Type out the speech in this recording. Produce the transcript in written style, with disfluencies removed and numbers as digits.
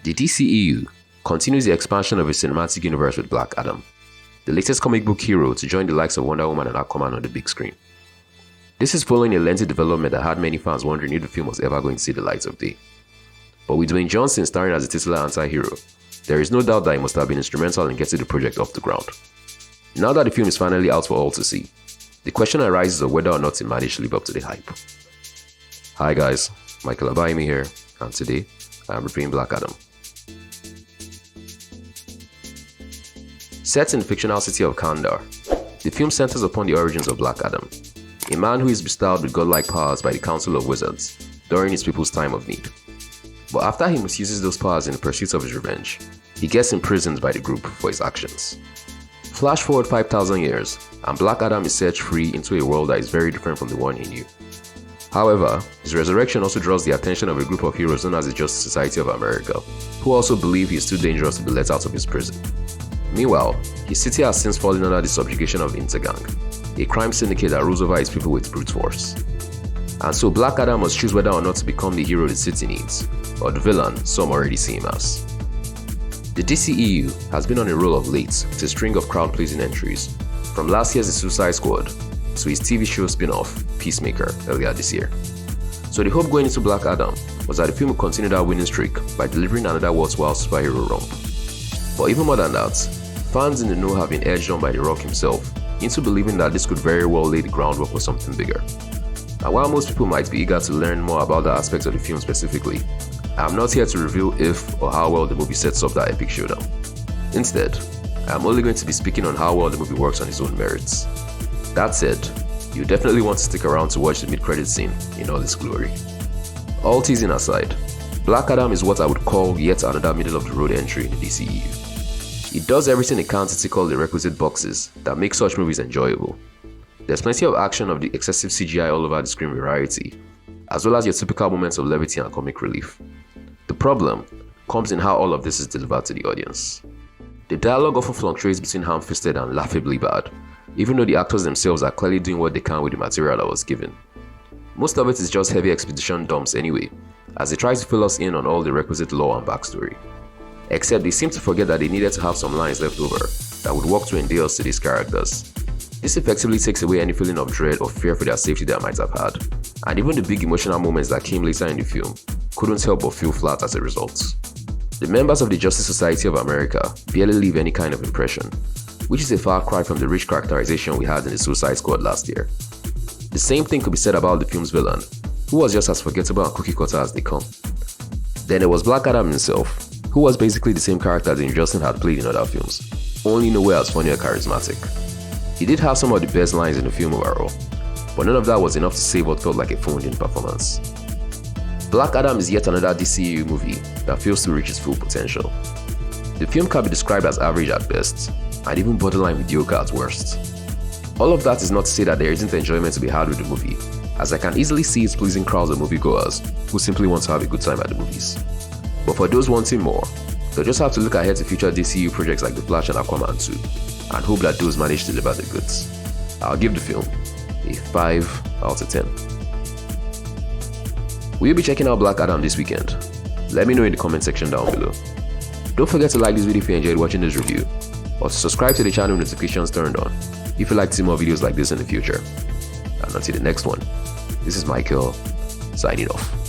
The DCEU continues the expansion of its cinematic universe with Black Adam, the latest comic book hero to join the likes of Wonder Woman and Aquaman on the big screen. This is following a lengthy development that had many fans wondering if the film was ever going to see the light of day. But with Dwayne Johnson starring as the titular anti-hero, there is no doubt that he must have been instrumental in getting the project off the ground. Now that the film is finally out for all to see, the question arises of whether or not it managed to live up to the hype. Hi guys, Michael Abayemi here, and today I am reviewing Black Adam. Set in the fictional city of Kandar, the film centers upon the origins of Black Adam, a man who is bestowed with godlike powers by the Council of Wizards during his people's time of need. But after he misuses those powers in the pursuit of his revenge, he gets imprisoned by the group for his actions. Flash forward 5,000 years, and Black Adam is set free into a world that is very different from the one he knew. However, his resurrection also draws the attention of a group of heroes known as the Justice Society of America, who also believe he is too dangerous to be let out of his prison. Meanwhile, his city has since fallen under the subjugation of Intergang, a crime syndicate that rules over his people with brute force. And so Black Adam must choose whether or not to become the hero the city needs, or the villain some already see him as. The DCEU has been on a roll of late with a string of crowd-pleasing entries, from last year's The Suicide Squad to his TV show spin-off, Peacemaker, earlier this year. So the hope going into Black Adam was that the film would continue that winning streak by delivering another worthwhile superhero romp. But even more than that, fans in the know have been edged on by The Rock himself into believing that this could very well lay the groundwork for something bigger. And while most people might be eager to learn more about the aspects of the film specifically, I am not here to reveal if or how well the movie sets up that epic showdown. Instead, I am only going to be speaking on how well the movie works on its own merits. That said, you definitely want to stick around to watch the mid-credits scene in all its glory. All teasing aside, Black Adam is what I would call yet another middle-of-the-road entry in the DCEU. It does everything it can to tick all the requisite boxes that make such movies enjoyable. There's plenty of action of the excessive CGI all over the screen variety, as well as your typical moments of levity and comic relief. The problem comes in how all of this is delivered to the audience. The dialogue often fluctuates between ham-fisted and laughably bad, even though the actors themselves are clearly doing what they can with the material that was given. Most of it is just heavy exposition dumps anyway, as they try to fill us in on all the requisite lore and backstory. Except they seem to forget that they needed to have some lines left over that would work to endear us to these characters. This effectively takes away any feeling of dread or fear for their safety they might have had, and even the big emotional moments that came later in the film couldn't help but feel flat as a result. The members of the Justice Society of America barely leave any kind of impression, which is a far cry from the rich characterization we had in the Suicide Squad last year. The same thing could be said about the film's villain, who was just as forgettable and cookie cutter as they come. Then there was Black Adam himself, who was basically the same character Dwayne Johnson had played in other films, only nowhere as funny or charismatic. He did have some of the best lines in the film overall, but none of that was enough to save what felt like a phoned-in performance. Black Adam is yet another DCEU movie that fails to reach its full potential. The film can be described as average at best, and even borderline mediocre at worst. All of that is not to say that there isn't enjoyment to be had with the movie, as I can easily see its pleasing crowds of moviegoers who simply want to have a good time at the movies. But for those wanting more, they'll just have to look ahead to future DCEU projects like The Flash and Aquaman 2, and hope that those manage to deliver the goods. I'll give the film a 5 out of 10. Will you be checking out Black Adam this weekend? Let me know in the comment section down below. Don't forget to like this video if you enjoyed watching this review, or to subscribe to the channel with notifications turned on if you'd like to see more videos like this in the future. And until the next one, this is Michael, signing off.